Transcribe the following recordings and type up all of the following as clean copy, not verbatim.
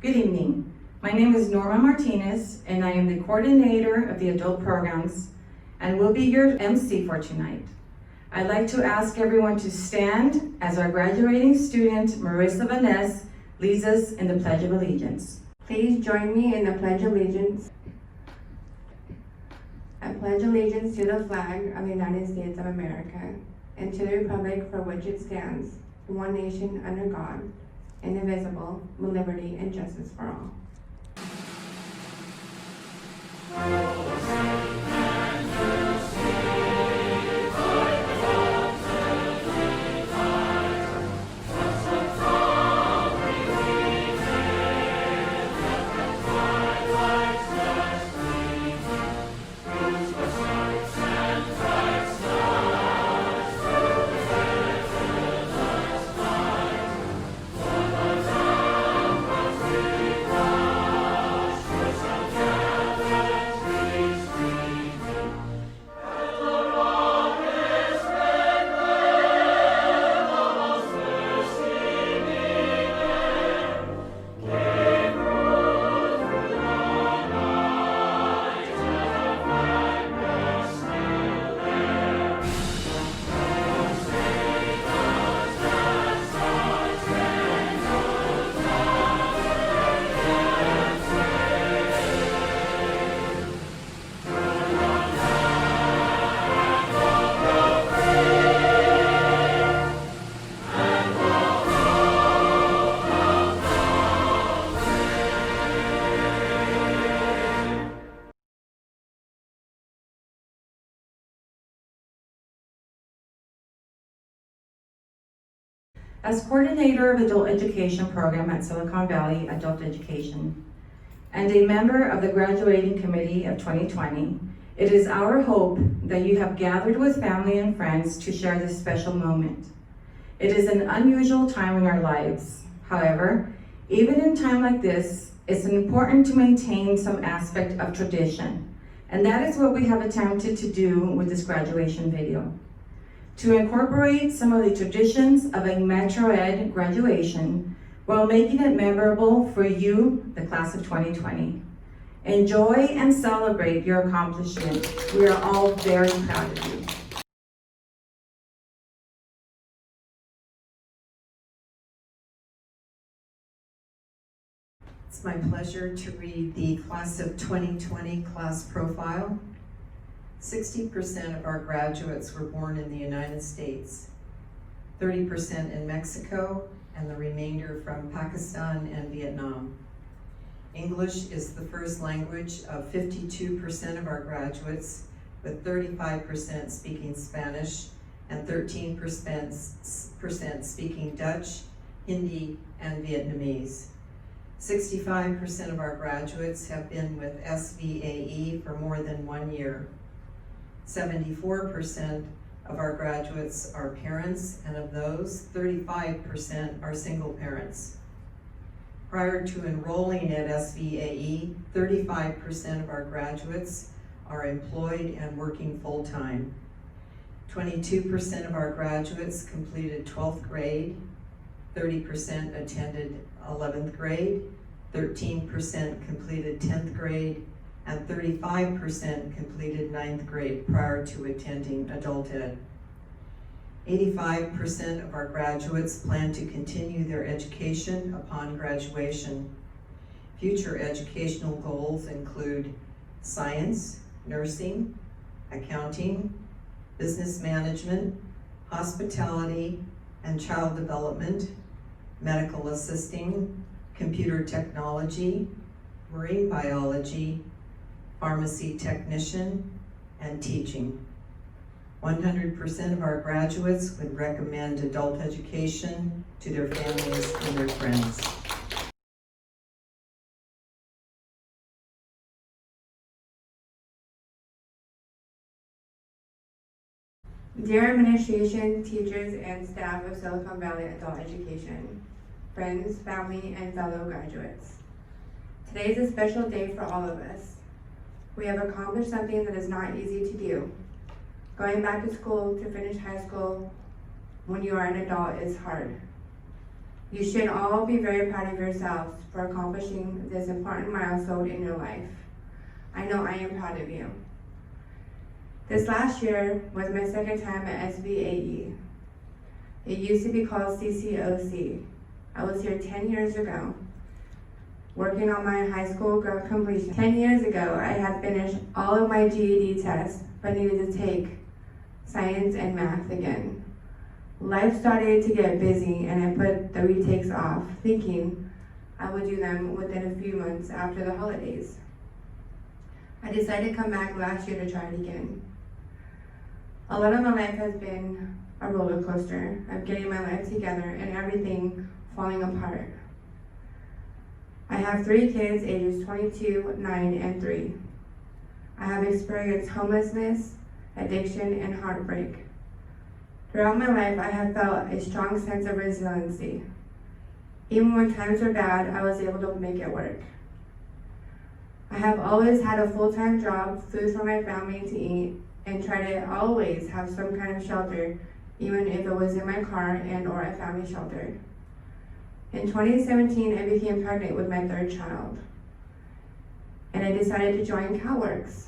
Good evening. My name is Norma Martinez, and I am the coordinator of the adult programs and will be your MC for tonight. I'd like to ask everyone to stand as our graduating student, Marissa Vaness, leads us in the Pledge of Allegiance. Please join me in the Pledge of Allegiance. I pledge allegiance to the flag of the United States of America and to the republic for which it stands, one nation under God, indivisible, with liberty and justice for all. As coordinator of Adult Education Program at Silicon Valley Adult Education and a member of the Graduating Committee of 2020, it is our hope that you have gathered with family and friends to share this special moment. It is an unusual time in our lives. However, even in time like this, it's important to maintain some aspect of tradition, and that is what we have attempted to do with this graduation video. To incorporate some of the traditions of a Metro Ed graduation while making it memorable for you, the class of 2020. Enjoy and celebrate your accomplishment. We are all very proud of you. It's my pleasure to read the class of 2020 class profile. 60% of our graduates were born in the United States, 30% in Mexico, and the remainder from Pakistan and Vietnam. English is the first language of 52% of our graduates, with 35% speaking Spanish and 13% speaking Dutch, Hindi, and Vietnamese. 65% of our graduates have been with SVAE for more than 1 year. 74% of our graduates are parents, and of those, 35% are single parents. Prior to enrolling at SVAE, 35% of our graduates are employed and working full-time. 22% of our graduates completed 12th grade, 30% attended 11th grade, 13% completed 10th grade, and 35% completed 9th grade prior to attending adult ed. 85% of our graduates plan to continue their education upon graduation. Future educational goals include science, nursing, accounting, business management, hospitality and child development, medical assisting, computer technology, marine biology, pharmacy technician, and teaching. 100% of our graduates would recommend adult education to their families and their friends. Dear administration, teachers, and staff of Silicon Valley Adult Education, friends, family, and fellow graduates. Today is a special day for all of us. We have accomplished something that is not easy to do. Going back to school to finish high school when you are an adult is hard. You should all be very proud of yourselves for accomplishing this important milestone in your life. I know I am proud of you. This last year was my second time at SVAE. It used to be called CCOC. I was here 10 years ago, working on my high school completion. 10 years ago, I had finished all of my GED tests, but needed to take science and math again. Life started to get busy, and I put the retakes off, thinking I would do them within a few months after the holidays. I decided to come back last year to try it again. A lot of my life has been a roller coaster of getting my life together and everything falling apart. I have 3 kids ages 22, 9, and 3. I have experienced homelessness, addiction, and heartbreak. Throughout my life, I have felt a strong sense of resiliency. Even when times were bad, I was able to make it work. I have always had a full-time job, food for my family to eat, and try to always have some kind of shelter, even if it was in my car and or a family shelter. In 2017, I became pregnant with my 3rd child, and I decided to join CalWorks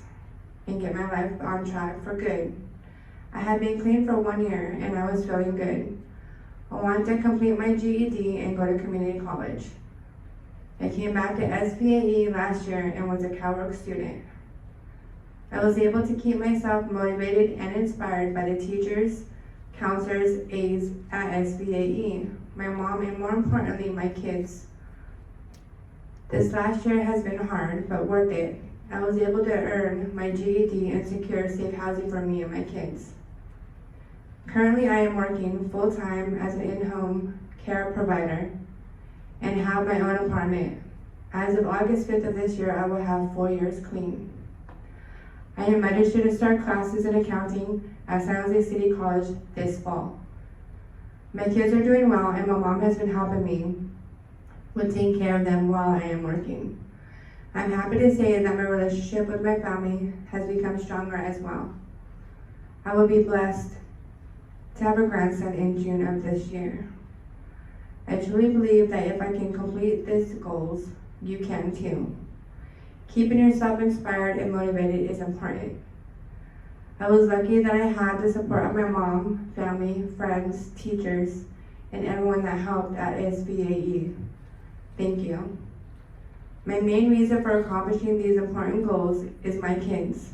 and get my life on track for good. I had been clean for 1 year, and I was feeling good. I wanted to complete my GED and go to community college. I came back to SVAE last year and was a CalWorks student. I was able to keep myself motivated and inspired by the teachers, counselors, aides at SVAE, my mom, and more importantly, my kids. This last year has been hard, but worth it. I was able to earn my GED and secure safe housing for me and my kids. Currently, I am working full-time as an in-home care provider and have my own apartment. As of August 5th of this year, I will have 4 years clean. I am registered to start classes in accounting at San Jose City College this fall. My kids are doing well, and my mom has been helping me with taking care of them while I am working. I'm happy to say that my relationship with my family has become stronger as well. I will be blessed to have a grandson in June of this year. I truly believe that if I can complete these goals, you can too. Keeping yourself inspired and motivated is important. I was lucky that I had the support of my mom, family, friends, teachers, and everyone that helped at SVAE. Thank you. My main reason for accomplishing these important goals is my kids.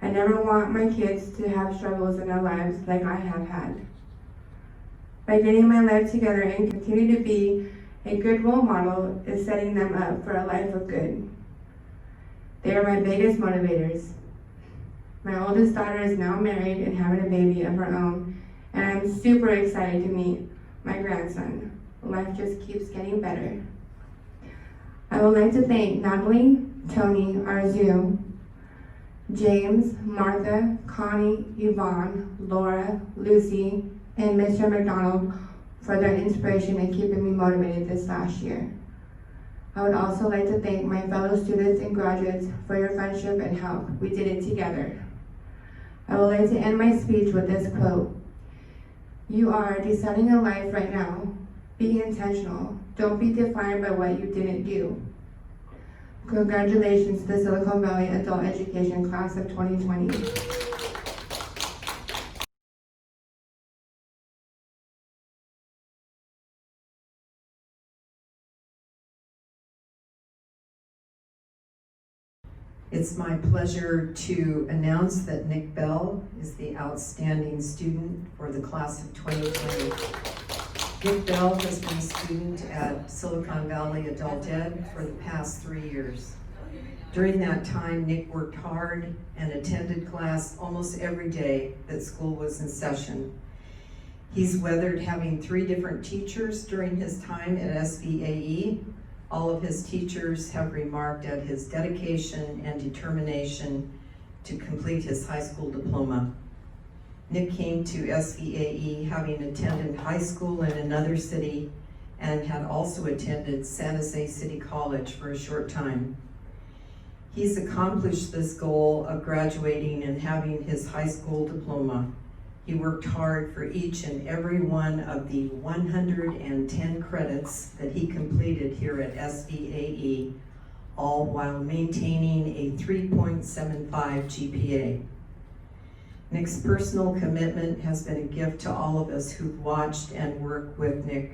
I never want my kids to have struggles in their lives like I have had. By getting my life together and continue to be a good role model is setting them up for a life of good. They are my biggest motivators. My oldest daughter is now married and having a baby of her own, and I'm super excited to meet my grandson. Life just keeps getting better. I would like to thank Natalie, Tony, Arzu, James, Martha, Connie, Yvonne, Laura, Lucy, and Mr. McDonald for their inspiration and keeping me motivated this last year. I would also like to thank my fellow students and graduates for your friendship and help. We did it together. I would like to end my speech with this quote. You are deciding your life right now. Be intentional. Don't be defined by what you didn't do. Congratulations to the Silicon Valley Adult Education Class of 2020. It's my pleasure to announce that Nick Bell is the outstanding student for the class of 2020. Nick Bell has been a student at Silicon Valley Adult Ed for the past 3 years. During that time, Nick worked hard and attended class almost every day that school was in session. He's weathered having 3 different teachers during his time at SVAE. All of his teachers have remarked at his dedication and determination to complete his high school diploma. Nick came to SVAE having attended high school in another city and had also attended San Jose City College for a short time. He's accomplished this goal of graduating and having his high school diploma. He worked hard for each and every one of the 110 credits that he completed here at SVAE, all while maintaining a 3.75 GPA. Nick's personal commitment has been a gift to all of us who've watched and worked with Nick.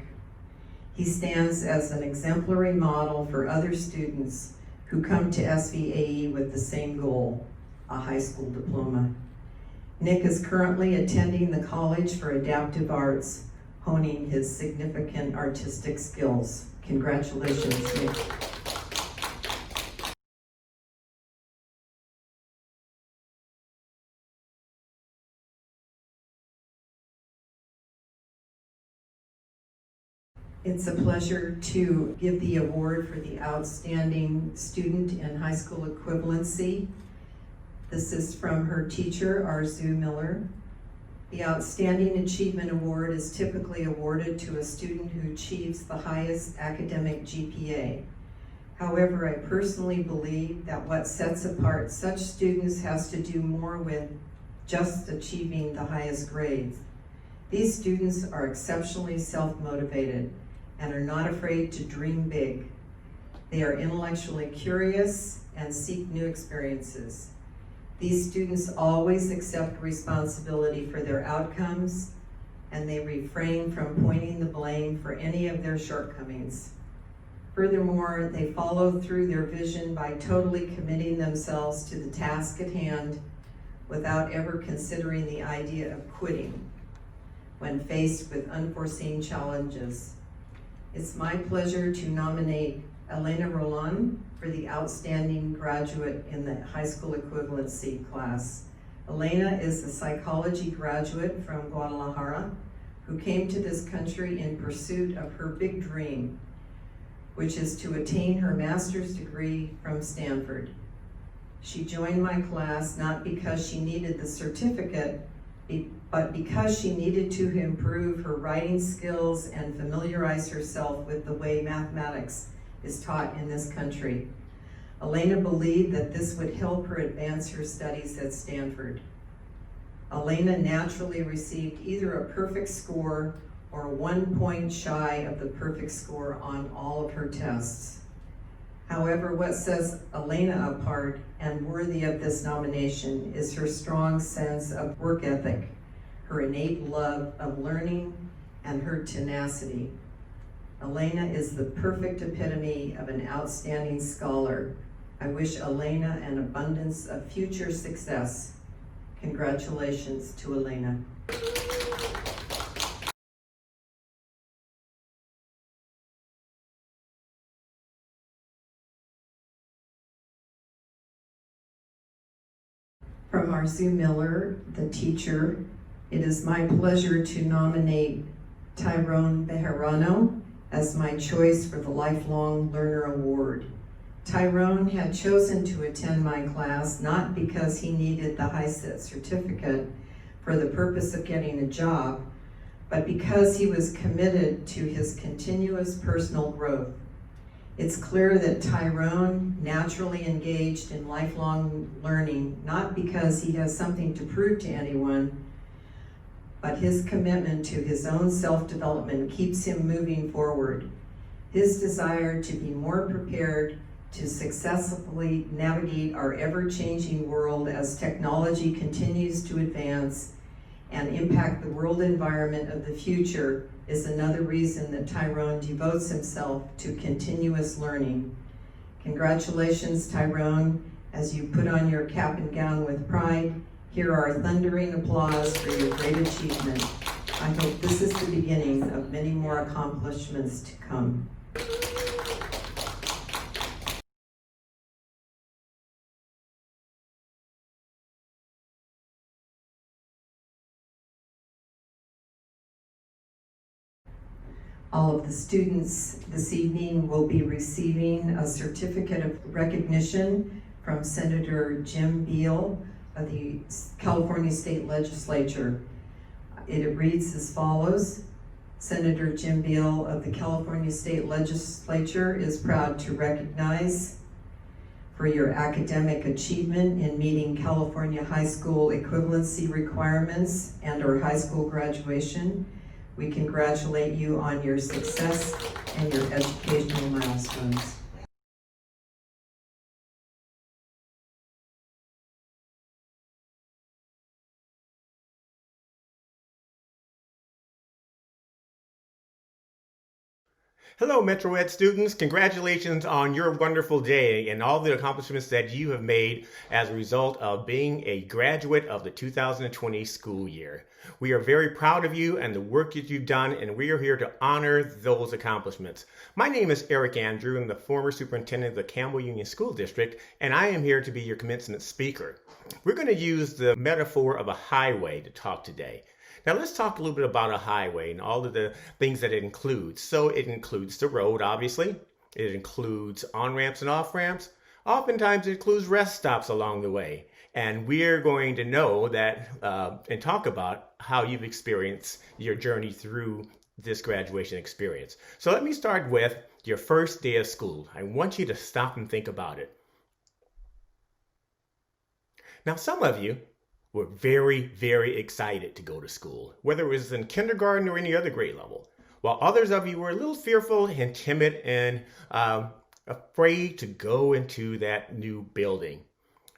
He stands as an exemplary model for other students who come to SVAE with the same goal, a high school diploma. Nick is currently attending the College for Adaptive Arts, honing his significant artistic skills. Congratulations, Nick. It's a pleasure to give the award for the Outstanding Student in High School Equivalency. This is from her teacher, Arzu Miller. The Outstanding Achievement Award is typically awarded to a student who achieves the highest academic GPA. However, I personally believe that what sets apart such students has to do more with just achieving the highest grades. These students are exceptionally self-motivated and are not afraid to dream big. They are intellectually curious and seek new experiences. These students always accept responsibility for their outcomes, and they refrain from pointing the blame for any of their shortcomings. Furthermore, they follow through their vision by totally committing themselves to the task at hand without ever considering the idea of quitting when faced with unforeseen challenges. It's my pleasure to nominate Elena Roland for the Outstanding Graduate in the High School Equivalency class. Elena is a psychology graduate from Guadalajara who came to this country in pursuit of her big dream, which is to attain her master's degree from Stanford. She joined my class not because she needed the certificate, but because she needed to improve her writing skills and familiarize herself with the way mathematics is taught in this country. Elena believed that this would help her advance her studies at Stanford. Elena naturally received either a perfect score or 1 point shy of the perfect score on all of her tests. However, what sets Elena apart and worthy of this nomination is her strong sense of work ethic, her innate love of learning, and her tenacity. Elena is the perfect epitome of an outstanding scholar. I wish Elena an abundance of future success. Congratulations to Elena. From Arzu Miller, the teacher, it is my pleasure to nominate Tyrone Bejarano as my choice for the Lifelong Learner Award. Tyrone had chosen to attend my class not because he needed the HiSET certificate for the purpose of getting a job, but because he was committed to his continuous personal growth. It's clear that Tyrone naturally engaged in lifelong learning, not because he has something to prove to anyone, but his commitment to his own self-development keeps him moving forward. His desire to be more prepared to successfully navigate our ever-changing world as technology continues to advance and impact the world environment of the future is another reason that Tyrone devotes himself to continuous learning. Congratulations, Tyrone, as you put on your cap and gown with pride. Here are thundering applause for your great achievement. I hope this is the beginning of many more accomplishments to come. All of the students this evening will be receiving a certificate of recognition from Senator Jim Beal of the California State Legislature. It reads as follows. Senator Jim Beal of the California State Legislature is proud to recognize for your academic achievement in meeting California high school equivalency requirements and or high school graduation. We congratulate you on your success and your educational milestones. Hello, Metro Ed students. Congratulations on your wonderful day and all the accomplishments that you have made as a result of being a graduate of the 2020 school year. We are very proud of you and the work that you've done, and we are here to honor those accomplishments. My name is Eric Andrew. I'm the former superintendent of the Campbell Union School District, and I am here to be your commencement speaker. We're going to use the metaphor of a highway to talk today. Now let's talk a little bit about a highway and all of the things that it includes. So it includes the road, obviously. It includes on-ramps and off-ramps. Oftentimes it includes rest stops along the way. And we're going to know that and talk about how you've experienced your journey through this graduation experience. So let me start with your first day of school. I want you to stop and think about it. Now some of you were very, very excited to go to school, whether it was in kindergarten or any other grade level, while others of you were a little fearful and timid and afraid to go into that new building.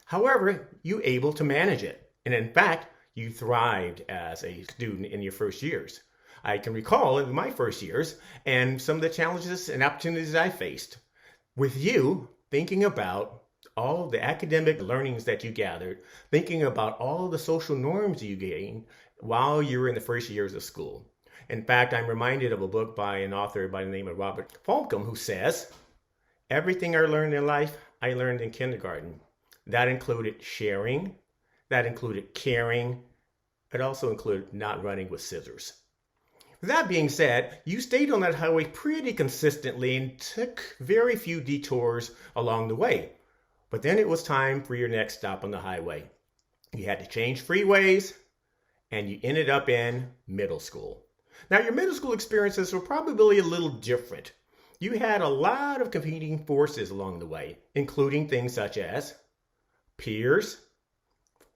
However, you were able to manage it, and in fact, you thrived as a student in your first years. I can recall in my first years and some of the challenges and opportunities I faced with you thinking about all the academic learnings that you gathered, thinking about all the social norms you gained while you were in the first years of school. In fact, I'm reminded of a book by an author by the name of Robert Fulghum who says, "Everything I learned in life, I learned in kindergarten." That included sharing, that included caring, it also included not running with scissors. That being said, you stayed on that highway pretty consistently and took very few detours along the way. But then it was time for your next stop on the highway. You had to change freeways, and you ended up in middle school. Now, your middle school experiences were probably a little different. You had a lot of competing forces along the way, including things such as peers,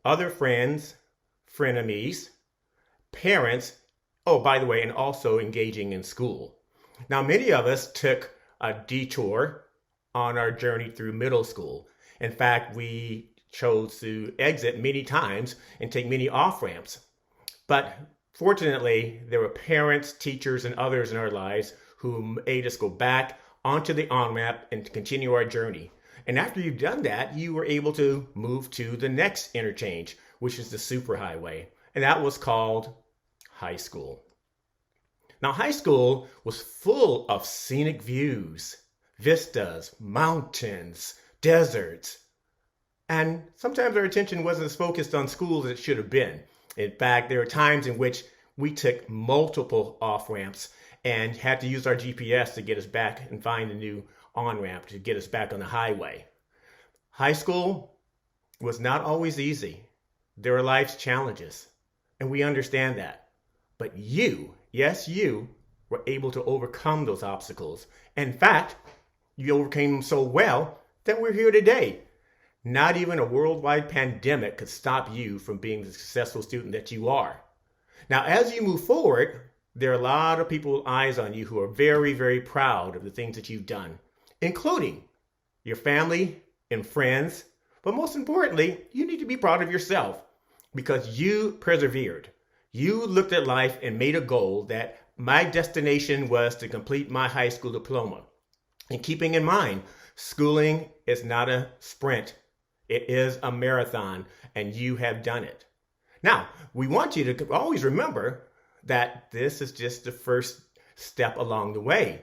other friends, frenemies, parents, oh, by the way, and also engaging in school. Now, many of us took a detour on our journey through middle school. In fact, we chose to exit many times and take many off-ramps. But fortunately, there were parents, teachers, and others in our lives who made us go back onto the on-ramp and continue our journey. And after you've done that, you were able to move to the next interchange, which is the superhighway. And that was called high school. Now, high school was full of scenic views, vistas, mountains, deserts. And sometimes our attention wasn't as focused on school as it should have been. In fact, there were times in which we took multiple off-ramps and had to use our GPS to get us back and find a new on-ramp to get us back on the highway. High school was not always easy. There are life's challenges, and we understand that. But you, yes, you, were able to overcome those obstacles. In fact, you overcame them so well that we're here today. Not even a worldwide pandemic could stop you from being the successful student that you are. Now, as you move forward, there are a lot of people with eyes on you who are very, very proud of the things that you've done, including your family and friends. But most importantly, you need to be proud of yourself because you persevered. You looked at life and made a goal that my destination was to complete my high school diploma. And keeping in mind, schooling is not a sprint. It is a marathon, and you have done it. Now, we want you to always remember that this is just the first step along the way.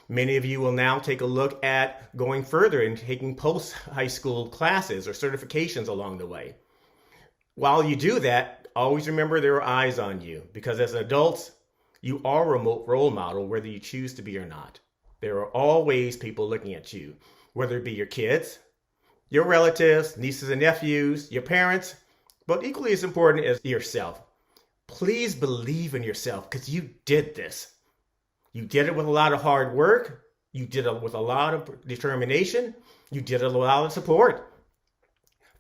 Many of you will now take a look at going further and taking post-high school classes or certifications along the way. While you do that, always remember there are eyes on you because as adults, you are a remote role model whether you choose to be or not. There are always people looking at you, whether it be your kids, your relatives, nieces and nephews, your parents, but equally as important is yourself. Please believe in yourself because you did this. You did it with a lot of hard work, You did it with a lot of determination. You did it with a lot of support.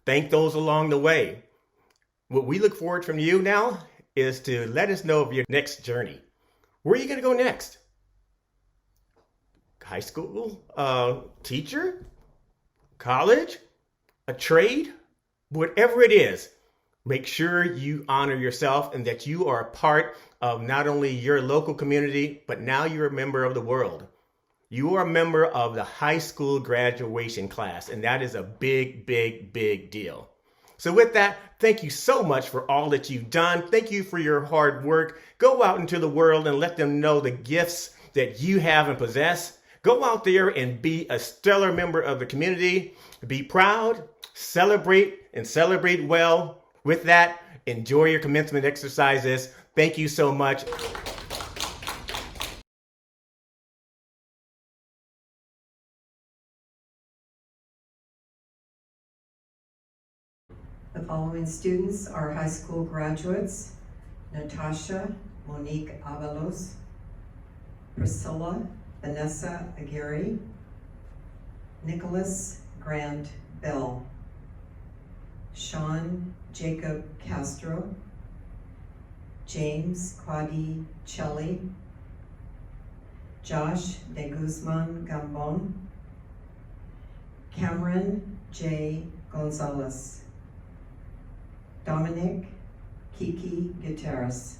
Thank those along the way. What we look forward from you now is to let us know of your next journey. Where are you going to go next? High school? Teacher? College? A trade? Whatever it is, make sure you honor yourself and that you are a part of not only your local community, but now you're a member of the world. You are a member of the high school graduation class, and that is a big, big, big deal. So with that, thank you so much for all that you've done. Thank you for your hard work. Go out into the world and let them know the gifts that you have and possess. Go out there and be a stellar member of the community. Be proud, celebrate, and celebrate well. With that, enjoy your commencement exercises. Thank you so much. The following students are high school graduates: Natasha Monique Avalos, Priscilla Vanessa Aguirre, Nicholas Grant Bell, Sean Jacob Castro, James Quadi Chelly, Josh De Guzman Gambon, Cameron J. Gonzalez, Dominic Kiki Gutierrez,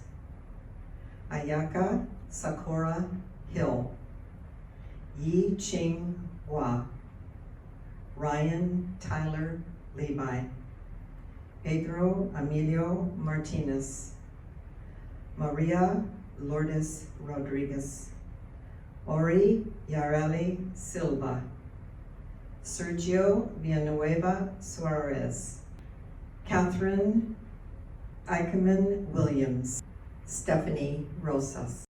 Ayaka Sakura Hill, Yi Ching Hua, Ryan Tyler Levi, Pedro Emilio Martinez, Maria Lourdes Rodriguez, Ori Yareli Silva, Sergio Villanueva Suarez, Catherine Eikeman Williams, Stephanie Rosas.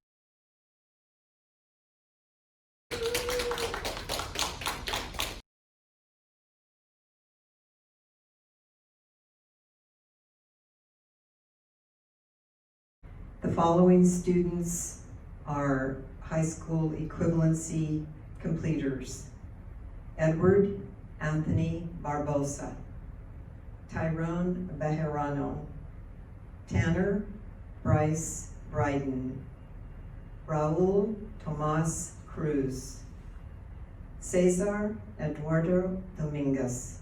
The following students are high school equivalency completers: Edward Anthony Barbosa, Tyrone Bejarano, Tanner Bryce Bryden, Raul Tomas Cruz, Cesar Eduardo Dominguez,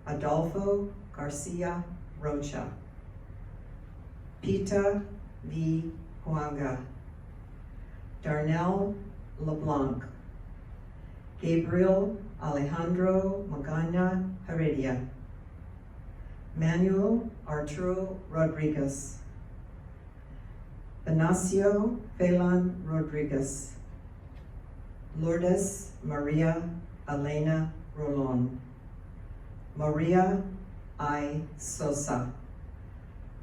Adolfo Garcia Rocha, Pita V. Huanga, Darnell LeBlanc, Gabriel Alejandro Magana Heredia, Manuel Arturo Rodriguez, Benicio Phelan Rodriguez, Lourdes Maria Elena Rolon, Maria I. Sosa,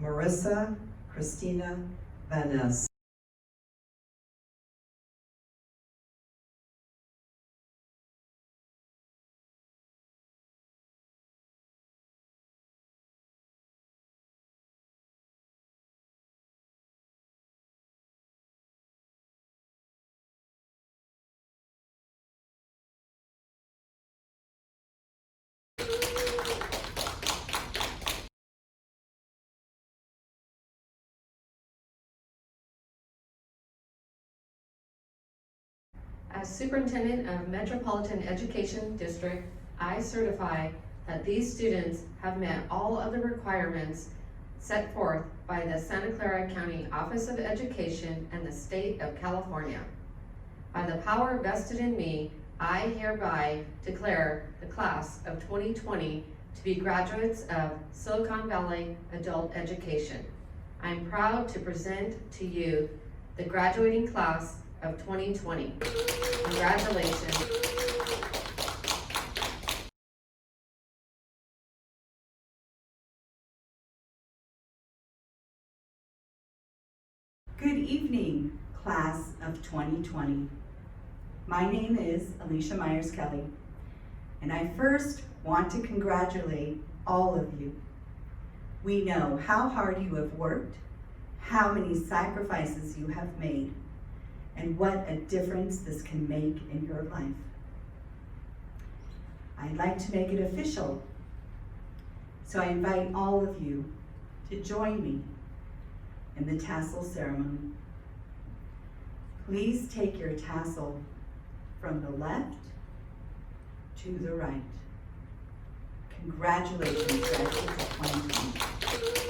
Marissa Christina Vaness. As Superintendent of Metropolitan Education District, I certify that these students have met all of the requirements set forth by the Santa Clara County Office of Education and the State of California. By the power vested in me, I hereby declare the class of 2020 to be graduates of Silicon Valley Adult Education. I'm proud to present to you the graduating class of 2020. Congratulations. Good evening, class of 2020. My name is Alicia Myers Kelly, and I first want to congratulate all of you. We know how hard you have worked, how many sacrifices you have made, and what a difference this can make in your life. I'd like to make it official, so I invite all of you to join me in the tassel ceremony. Please take your tassel from the left to the right. Congratulations, graduates of 2020.